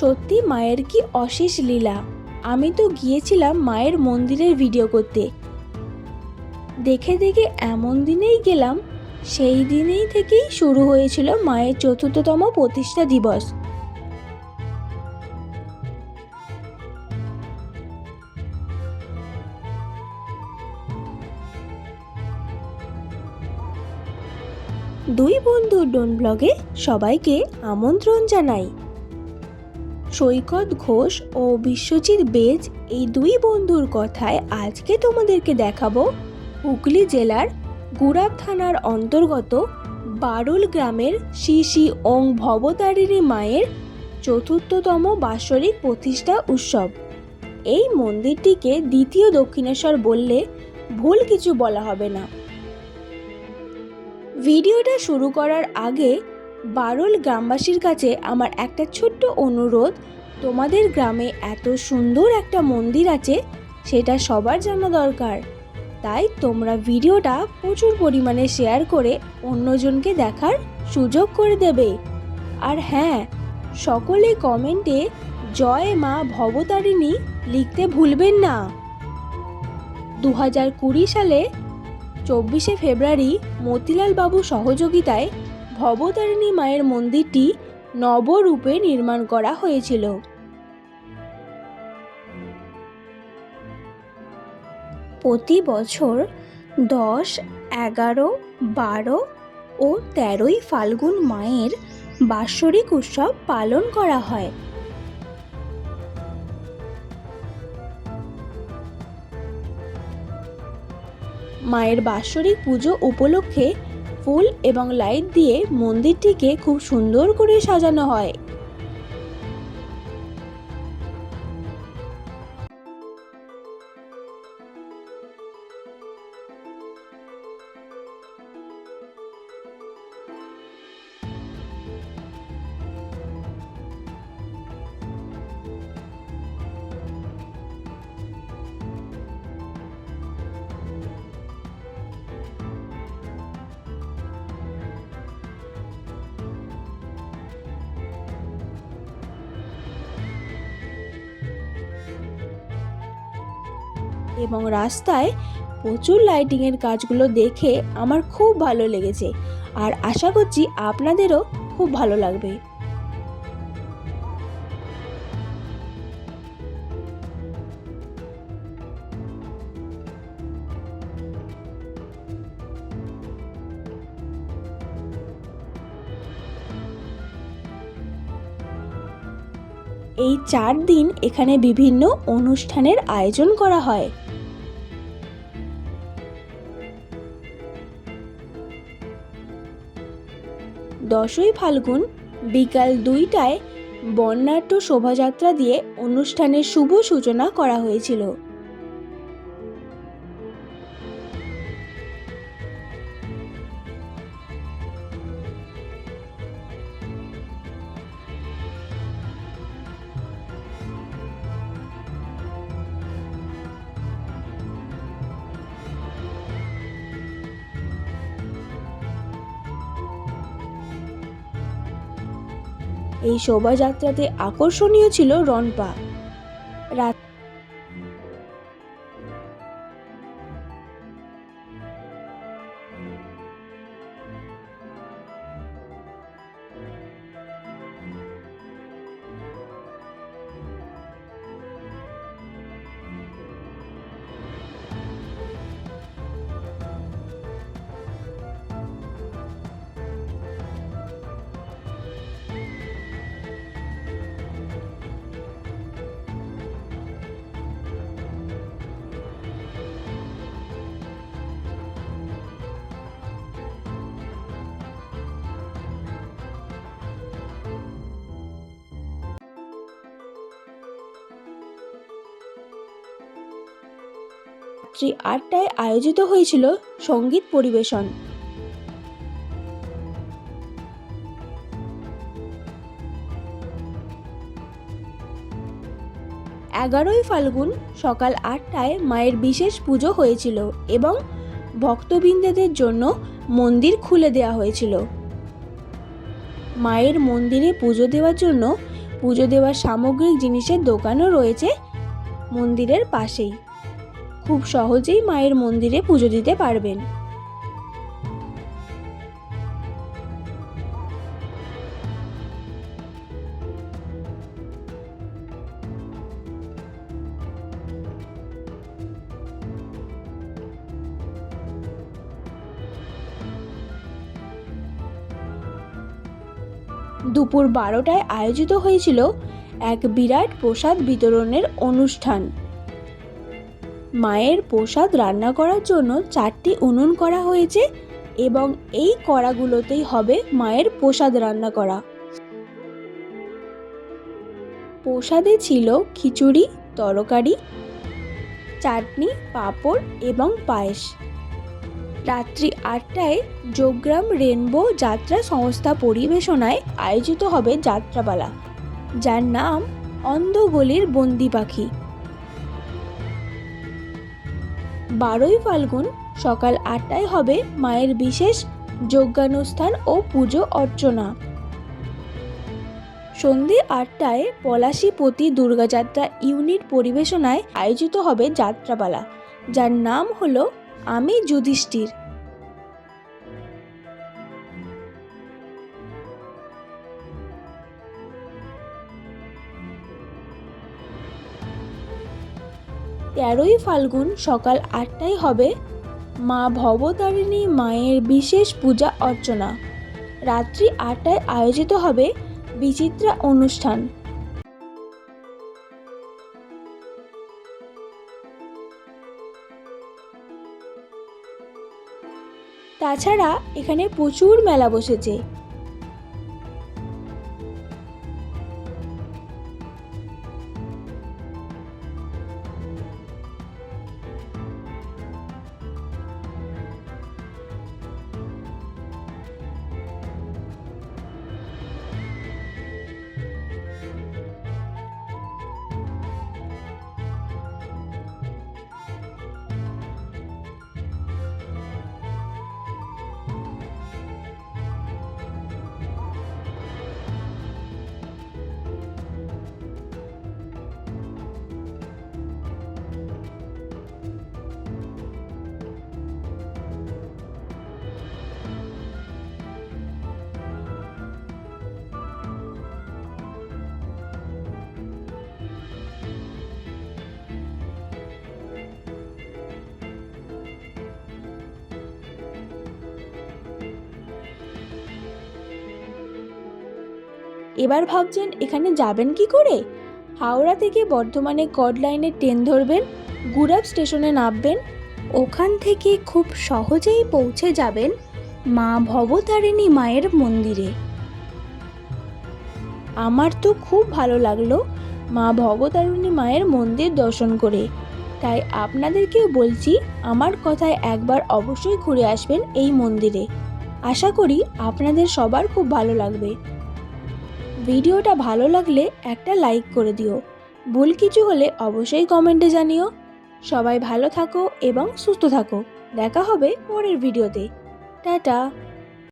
সত্যি মায়ের কি অশেষ লীলা। আমি তো গিয়েছিলাম মায়ের মন্দিরের ভিডিও করতে, দেখে দেখে এমন দিনেই গেলাম, সেই দিনেই থেকেই শুরু হয়েছিল মায়ের ৪র্থতম প্রতিষ্ঠা দিবস। দুই বন্ধু ডোন ব্লগে সবাইকে আমন্ত্রণ জানাই। সৈকত ঘোষ ও বিশ্বজিৎ বেজ এই দুই বন্ধুর কথায় আজকে তোমাদেরকে দেখাবো হুগলি জেলার গুড়াব থানার অন্তর্গত বারুল গ্রামের শ্রী শ্রী ওং ভবতারিণী মায়ের ৪র্থতম বাৎসরিক প্রতিষ্ঠা উৎসব। এই মন্দিরটিকে দ্বিতীয় দক্ষিণেশ্বর বললে ভুল কিছু বলা হবে না। ভিডিওটা শুরু করার আগে বারুল গ্রামবাসীর কাছে আমার একটা ছোট্ট অনুরোধ, তোমাদের গ্রামে এত সুন্দর একটা মন্দির আছে, সেটা সবার জানা দরকার। তাই তোমরা ভিডিওটা প্রচুর পরিমাণে শেয়ার করে অন্যজনকে দেখার সুযোগ করে দেবে। আর হ্যাঁ, সকলে কমেন্টে জয় মা ভবতারিণী লিখতে ভুলবেন না। 2020 সালে 24শে ফেব্রুয়ারি মতিলাল বাবু সহযোগিতায় ভবতারিণী মায়ের মন্দিরটি নবরূপে নির্মাণ করা হয়েছিল। প্রতি বছর 10, 11, 12 ও 13ই ফাল্গুন মায়ের বাৎসরিক উৎসব পালন করা হয়। মায়ের বাৎসরিক পুজো উপলক্ষে ফুল এবং লাইট দিয়ে মন্দিরটিকে খুব সুন্দর করে সাজানো হয়। এবং রাস্তায় প্রচুর লাইটিংয়ের কাজগুলো দেখে আমার খুব ভালো লেগেছে, আর আশা করছি আপনাদেরও খুব ভালো লাগবে। এই 4 দিন এখানে বিভিন্ন অনুষ্ঠানের আয়োজন করা হয়। 10ই ফাল্গুন বিকাল 2টায় বর্ণাঢ্য শোভাযাত্রা দিয়ে অনুষ্ঠানের শুভ সূচনা করা হয়েছিল। এই শোভাযাত্রাতে আকর্ষণীয় ছিল রনপা। রাত রাত্রি 8টায় আয়োজিত হয়েছিল সঙ্গীত পরিবেশন। এগারোই ফাল্গুন সকাল 8টায় মায়ের বিশেষ পুজো হয়েছিল এবং ভক্তবৃন্দদের জন্য মন্দির খুলে দেওয়া হয়েছিল। মায়ের মন্দিরে পুজো দেওয়ার জন্য পুজো দেওয়ার সামগ্রিক জিনিসের দোকানও রয়েছে মন্দিরের পাশেই। খুব সহজেই মায়ের মন্দিরে পুজো দিতে পারবেন। দুপুর 12টায় আয়োজিত হয়েছিল এক বিরাট প্রসাদ বিতরণের অনুষ্ঠান। মায়ের প্রসাদ রান্না করার জন্য 4টি উনুন করা হয়েছে এবং এই কড়াগুলোতেই হবে মায়ের প্রসাদ রান্না করা। প্রসাদে ছিল খিচুড়ি, তরকারি, চাটনি, পাঁপড় এবং পায়েস। রাত্রি 8টায় যোগগ্রাম রেনবো যাত্রা সংস্থা পরিবেশনায় আয়োজিত হবে যাত্রাপালা, যার নাম অন্ধগলির বন্দি পাখি। 12ই ফাল্গুন সকাল 8টায় হবে মায়ের বিশেষ যজ্ঞানুষ্ঠান ও পুজো অর্চনা। সন্ধে 8টায় পলাশীপতি দুর্গাযাত্রা ইউনিট পরিবেশনায় আয়োজিত হবে যাত্রাপালা, যার নাম হলো আমি যুধিষ্ঠির। তেরোই ফাল্গুন সকাল 8টায় হবে মা ভবতারিণী মায়ের বিশেষ পূজা অর্চনা। রাত্রি 8টায় আয়োজিত হবে বিচিত্রা অনুষ্ঠান। তাছাড়া এখানে প্রচুর মেলা বসেছে। এবার ভাবছেন এখানে যাবেন কি করে? হাওড়া থেকে বর্ধমানে কড লাইনের ট্রেন ধরবেন, গুরাব স্টেশনে নামবেন, ওখান থেকে খুব সহজেই পৌঁছে যাবেন মা ভবতারিণী মায়ের মন্দিরে। আমার তো খুব ভালো লাগলো মা ভবতারিণী মায়ের মন্দির দর্শন করে, তাই আপনাদেরকেও বলছি আমার কথায় একবার অবশ্যই ঘুরে আসবেন এই মন্দিরে। আশা করি আপনাদের সবার খুব ভালো লাগবে। ভিডিওটা ভালো লাগলে একটা লাইক করে দিও, ভুল কিছু হলে অবশ্যই কমেন্টে জানিও। সবাই ভালো থাকো এবং সুস্থ থাকো। দেখা হবে পরের ভিডিওতে। টাটা।